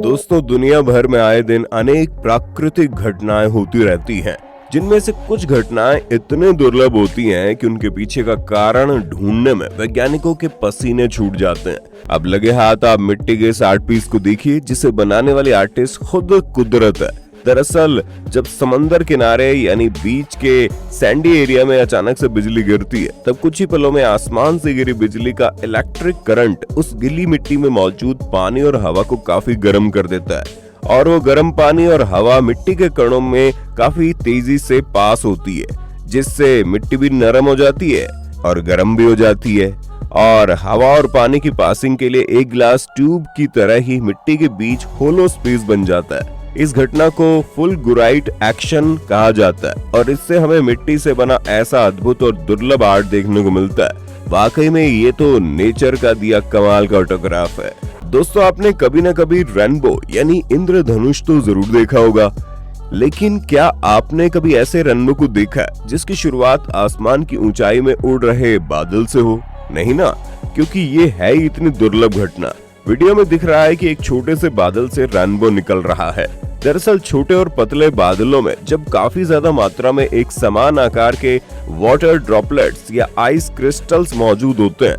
दोस्तों, दुनिया भर में आए दिन अनेक प्राकृतिक घटनाएं होती रहती हैं, जिनमें से कुछ घटनाएं इतने दुर्लभ होती हैं कि उनके पीछे का कारण ढूंढने में वैज्ञानिकों के पसीने छूट जाते हैं। अब लगे हाथ आप मिट्टी के इस आर्ट पीस को देखिए, जिसे बनाने वाली आर्टिस्ट खुद कुदरत है। दरअसल जब समंदर किनारे यानी बीच के सैंडी एरिया में अचानक से बिजली गिरती है, तब कुछ ही पलों में आसमान से गिरी बिजली का इलेक्ट्रिक करंट उस गीली मिट्टी में मौजूद पानी और हवा को काफी गर्म कर देता है, और वो गर्म पानी और हवा मिट्टी के कणों में काफी तेजी से पास होती है, जिससे मिट्टी भी नरम हो जाती है और गर्म भी हो जाती है। और हवा और पानी की पासिंग के लिए एक ग्लास ट्यूब की तरह ही मिट्टी के बीच होलो स्पेस बन जाता है। इस घटना को फुलगुराइट एक्शन कहा जाता है, और इससे हमें मिट्टी से बना ऐसा अद्भुत और दुर्लभ आर्ट देखने को मिलता है। वाकई में ये तो नेचर का दिया कमाल का ऑटोग्राफ है। दोस्तों, आपने कभी न कभी रेनबो यानी इंद्रधनुष तो जरूर देखा होगा, लेकिन क्या आपने कभी ऐसे रेनबो को देखा है जिसकी शुरुआत आसमान की ऊंचाई में उड़ रहे बादल से हो? नहीं ना, क्योंकि ये है ही इतनी दुर्लभ घटना। वीडियो में दिख रहा है कि एक छोटे से बादल से रेनबो निकल रहा है। दरअसल छोटे और पतले बादलों में जब काफी ज्यादा मात्रा में एक समान आकार के वाटर ड्रॉपलेट्स या आइस क्रिस्टल्स मौजूद होते हैं,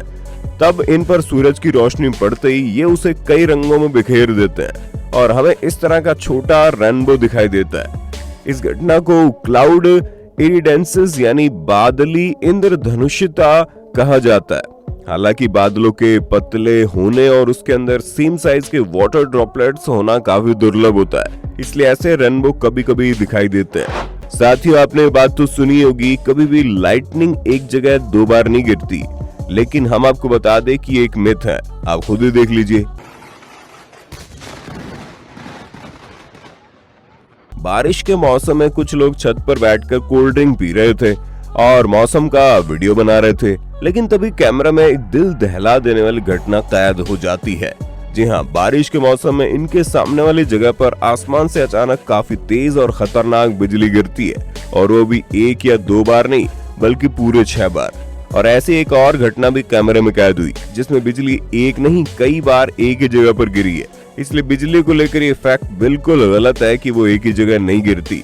तब इन पर सूरज की रोशनी पड़ते ही ये उसे कई रंगों में बिखेर देते हैं और हमें इस तरह का छोटा रेनबो दिखाई देता है। इस घटना को क्लाउड इरिडेंसेस यानी बादली इंद्रधनुषिता कहा जाता है। हालांकि बादलों के पतले होने और उसके अंदर सेम साइज के वाटर ड्रॉपलेट्स होना काफी दुर्लभ होता है, इसलिए ऐसे रेनबो कभी कभी दिखाई देते हैं। साथियों, आपने बात तो सुनी होगी, कभी भी लाइटनिंग एक जगह दो बार नहीं गिरती, लेकिन हम आपको बता दें कि एक मिथ है। आप खुद ही देख लीजिए। बारिश के मौसम में कुछ लोग छत पर बैठकर कोल्ड ड्रिंक पी रहे थे और मौसम का वीडियो बना रहे थे, लेकिन तभी कैमरा में एक दिल दहला देने वाली घटना कैद हो जाती है। जी हाँ, बारिश के मौसम में इनके सामने वाली जगह पर आसमान से अचानक काफी तेज और खतरनाक बिजली गिरती है, और वो भी एक या दो बार नहीं बल्कि पूरे 6 बार। और ऐसी एक और घटना भी कैमरे में कैद हुई, जिसमें बिजली एक नहीं कई बार एक ही जगह पर गिरी है। इसलिए बिजली को लेकर ये फैक्ट बिल्कुल गलत है कि वो एक ही जगह नहीं गिरती।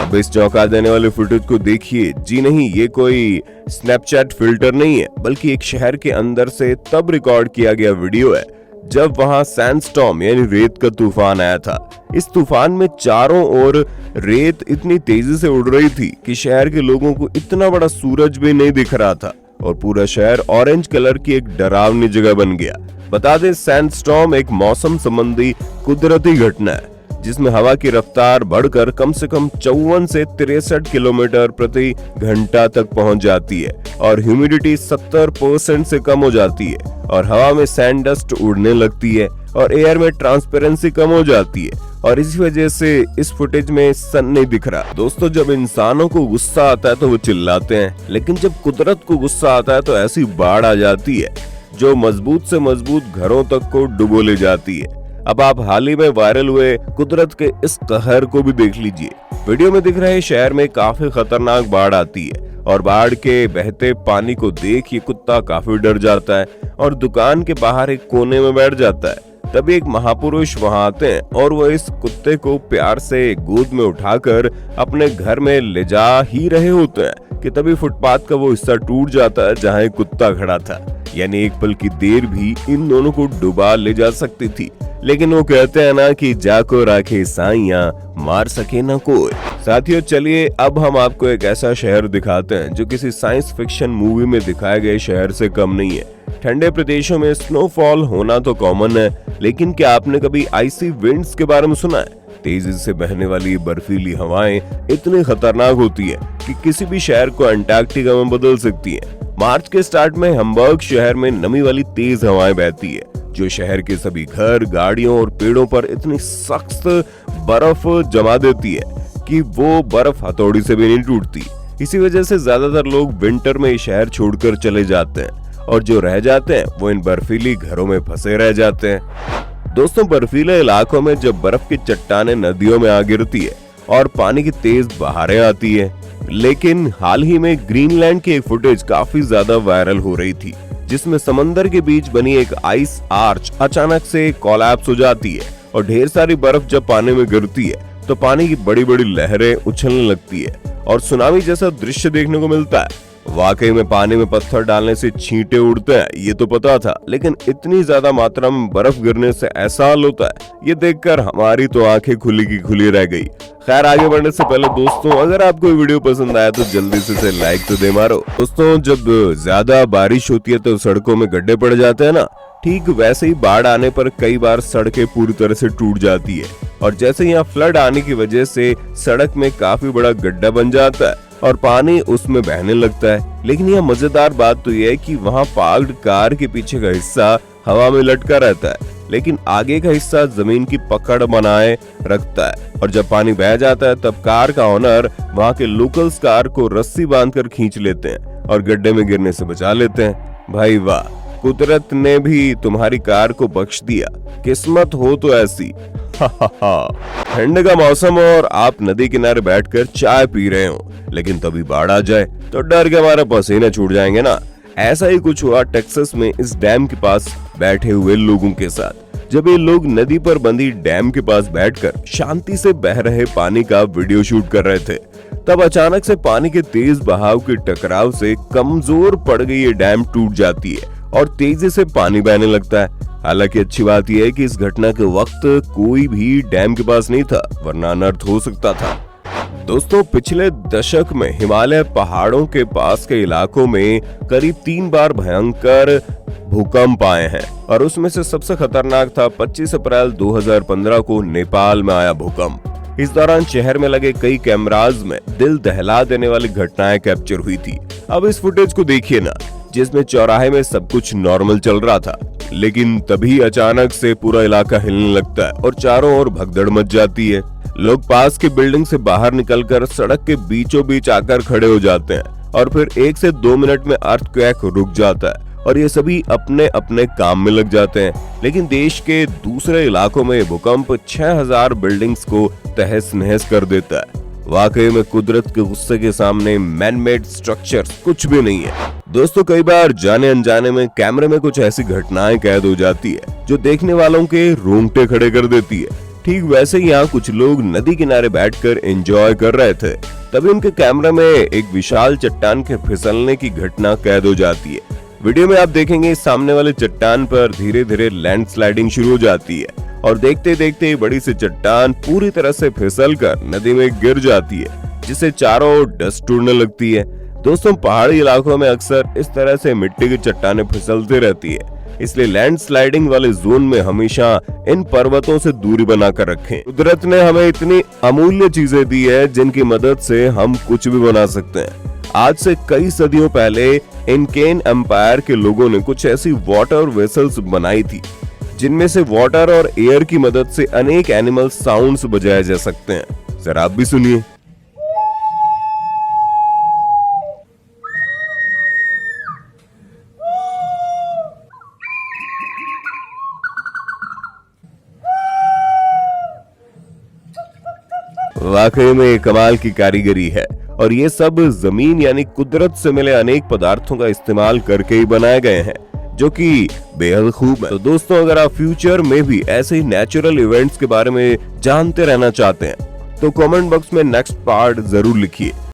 अब इस चौंका देने वाले फुटेज को देखिए। जी नहीं, ये कोई स्नैपचैट फिल्टर नहीं है, बल्कि एक शहर के अंदर से तब रिकॉर्ड किया गया वीडियो है जब वहां सैंडस्टॉर्म यानी रेत का तूफान आया था। इस तूफान में चारों ओर रेत इतनी तेजी से उड़ रही थी कि शहर के लोगों को इतना बड़ा सूरज भी नहीं दिख रहा था, और पूरा शहर ऑरेंज कलर की एक डरावनी जगह बन गया। बता दें, सैंडस्टॉर्म एक मौसम संबंधी कुदरती घटना है जिसमें हवा की रफ्तार बढ़कर कम से कम 54 से 63 किलोमीटर प्रति घंटा तक पहुंच जाती है, और ह्यूमिडिटी 70% से कम हो जाती है, और हवा में सैंड डस्ट उड़ने लगती है, और एयर में ट्रांसपेरेंसी कम हो जाती है, और इसी वजह से इस फुटेज में सन नहीं दिख रहा। दोस्तों, जब इंसानों को गुस्सा आता है तो वो चिल्लाते हैं, लेकिन जब कुदरत को गुस्सा आता है तो ऐसी बाढ़ आ जाती है जो मजबूत से मजबूत घरों तक को डुबो ले जाती है। अब आप हाल ही में वायरल हुए कुदरत के इस कहर को भी देख लीजिए। वीडियो में दिख रहे शहर में काफी खतरनाक बाढ़ आती है, और बाढ़ के बहते पानी को देख ये कुत्ता काफी डर जाता है और दुकान के बाहर एक कोने में बैठ जाता है। तभी एक महापुरुष वहां आते हैं और वो इस कुत्ते को प्यार से गोद में उठाकर अपने घर में ले जा ही रहे होते हैं कि तभी फुटपाथ का वो हिस्सा टूट जाता है जहां एक कुत्ता खड़ा था। यानी एक पल की देर भी इन दोनों को डुबा ले जा सकती थी, लेकिन वो कहते हैं ना कि जाको राखे साइयां, मार सके ना कोई। साथियों, चलिए अब हम आपको एक ऐसा शहर दिखाते हैं जो किसी साइंस फिक्शन मूवी में दिखाए गए शहर से कम नहीं है। ठंडे प्रदेशों में स्नोफॉल होना तो कॉमन है, लेकिन क्या आपने कभी आइसी विंड्स के बारे में सुना है? तेजी से बहने वाली बर्फीली हवाएं इतनी खतरनाक होती है कि किसी भी शहर को अंटार्कटिका में बदल सकती है। मार्च के स्टार्ट में हम्बर्ग शहर में नमी वाली तेज हवाएं बहती है, जो शहर के सभी घर, गाड़ियों और पेड़ों पर इतनी सख्त बर्फ जमा देती है कि वो बर्फ हथौड़ी से भी नहीं टूटती। इसी वजह से ज्यादातर लोग विंटर में शहर छोड़कर चले जाते हैं, और जो रह जाते हैं वो इन बर्फीली घरों में फंसे रह जाते हैं। दोस्तों, बर्फीले इलाकों में जब बर्फ की चट्टानें नदियों में आ गिरती है और पानी की तेज बहारें आती है, लेकिन हाल ही में ग्रीनलैंड की एक फुटेज काफी ज्यादा वायरल हो रही थी, जिसमें समंदर के बीच बनी एक आइस आर्च अचानक से कोलैप्स हो जाती है और ढेर सारी बर्फ जब पानी में गिरती है तो पानी की बड़ी बड़ी लहरें उछलने लगती है और सुनामी जैसा दृश्य देखने को मिलता है। वाकई में पानी में पत्थर डालने से छींटे उड़ते हैं ये तो पता था, लेकिन इतनी ज्यादा मात्रा में बर्फ गिरने से ऐसा हाल होता है, ये देखकर हमारी तो आंखें खुली की खुली रह गई। खैर, आगे बढ़ने से पहले दोस्तों, अगर आपको वीडियो पसंद आया तो जल्दी से इसे लाइक तो दे मारो। दोस्तों, जब ज्यादा बारिश होती है तो सड़कों में गड्ढे पड़ जाते हैं ना, ठीक वैसे ही बाढ़ आने पर कई बार सड़कें पूरी तरह से टूट जाती है और जैसे यहाँ फ्लड आने की वजह से सड़क में काफी बड़ा गड्ढा बन जाता है और पानी उसमें बहने लगता है। लेकिन यह मजेदार बात तो यह है कि वहाँ पार्क्ड कार के पीछे का हिस्सा हवा में लटका रहता है, लेकिन आगे का हिस्सा जमीन की पकड़ बनाए रखता है और जब पानी बह जाता है तब कार का ओनर वहाँ के लोकल्स कार को रस्सी बांधकर खींच लेते हैं और गड्ढे में गिरने से बचा लेते हैं। भाई वाह, कुदरत ने भी तुम्हारी कार को बख्श दिया, किस्मत हो तो ऐसी। ठंड का मौसम और आप नदी किनारे बैठकर चाय पी रहे हो, लेकिन तभी बाढ़ आ जाए तो डर के हमारे पसीने छूट जाएंगे ना। ऐसा ही कुछ हुआ टेक्सास में इस डैम के पास बैठे हुए लोगों के साथ। जब ये लोग नदी पर बंधी डैम के पास बैठकर शांति से बह रहे पानी का वीडियो शूट कर रहे थे, तब अचानक से पानी के तेज बहाव के टकराव से कमजोर पड़ गई ये डैम टूट जाती है और तेजी से पानी बहने लगता है। हालांकि अच्छी बात यह है कि इस घटना के वक्त कोई भी डैम के पास नहीं था, वरना अनर्थ हो सकता था। दोस्तों, पिछले दशक में हिमालय पहाड़ों के पास के इलाकों में करीब 3 बार भयंकर भूकंप आए हैं और उसमें से सबसे खतरनाक था 25 अप्रैल 2015 को नेपाल में आया भूकंप। इस दौरान शहर में लगे कई कैमराज में दिल दहला देने वाली घटनाएं कैप्चर हुई थी। अब इस फुटेज को देखिए ना, जिसमें चौराहे में सब कुछ नॉर्मल चल रहा था, लेकिन तभी अचानक से पूरा इलाका हिलने लगता है और चारों ओर भगदड़ मच जाती है। लोग पास की बिल्डिंग से बाहर निकलकर सड़क के बीचों बीच आकर खड़े हो जाते हैं और फिर 1 से 2 मिनट में अर्थक्वेक रुक जाता है और ये सभी अपने अपने काम में लग जाते हैं। लेकिन देश के दूसरे इलाकों में भूकंप 6000 बिल्डिंग्स को तहस नहस कर देता है। वाकई में कुदरत के गुस्से के सामने मैन मेड स्ट्रक्चर्स कुछ भी नहीं है। दोस्तों, कई बार जाने अनजाने में कैमरे में कुछ ऐसी घटनाएं कैद हो जाती है जो देखने वालों के रोंगटे खड़े कर देती है। ठीक वैसे ही यहाँ कुछ लोग नदी किनारे बैठकर एंजॉय कर रहे थे, तभी उनके कैमरे में एक विशाल चट्टान के फिसलने की घटना कैद हो जाती है। वीडियो में आप देखेंगे सामने वाले चट्टान पर धीरे धीरे लैंडस्लाइडिंग शुरू हो जाती है और देखते देखते बड़ी सी चट्टान पूरी तरह से फिसलकर नदी में गिर जाती है, जिससे चारों ओर डस्ट उड़ने लगती है। दोस्तों, पहाड़ी इलाकों में अक्सर इस तरह से मिट्टी की चट्टानें फिसलती रहती है, इसलिए लैंडस्लाइडिंग वाले जोन में हमेशा इन पर्वतों से दूरी बनाकर रखें। कुदरत ने हमें इतनी अमूल्य चीजें दी है जिनकी मदद से हम कुछ भी बना सकते हैं। आज से कई सदियों पहले इनकेन एम्पायर के लोगों ने कुछ ऐसी वाटर वेसल्स बनाई थी जिनमें से वाटर और एयर की मदद से अनेक एनिमल साउंड्स बजाए जा सकते हैं। जरा आप भी सुनिए। वाकई में कमाल की कारीगरी है और ये सब जमीन यानी कुदरत से मिले अनेक पदार्थों का इस्तेमाल करके ही बनाए गए हैं, जो कि बेहद खूब है। तो दोस्तों, अगर आप फ्यूचर में भी ऐसे ही नेचुरल इवेंट्स के बारे में जानते रहना चाहते हैं तो कमेंट बॉक्स में नेक्स्ट पार्ट जरूर लिखिए।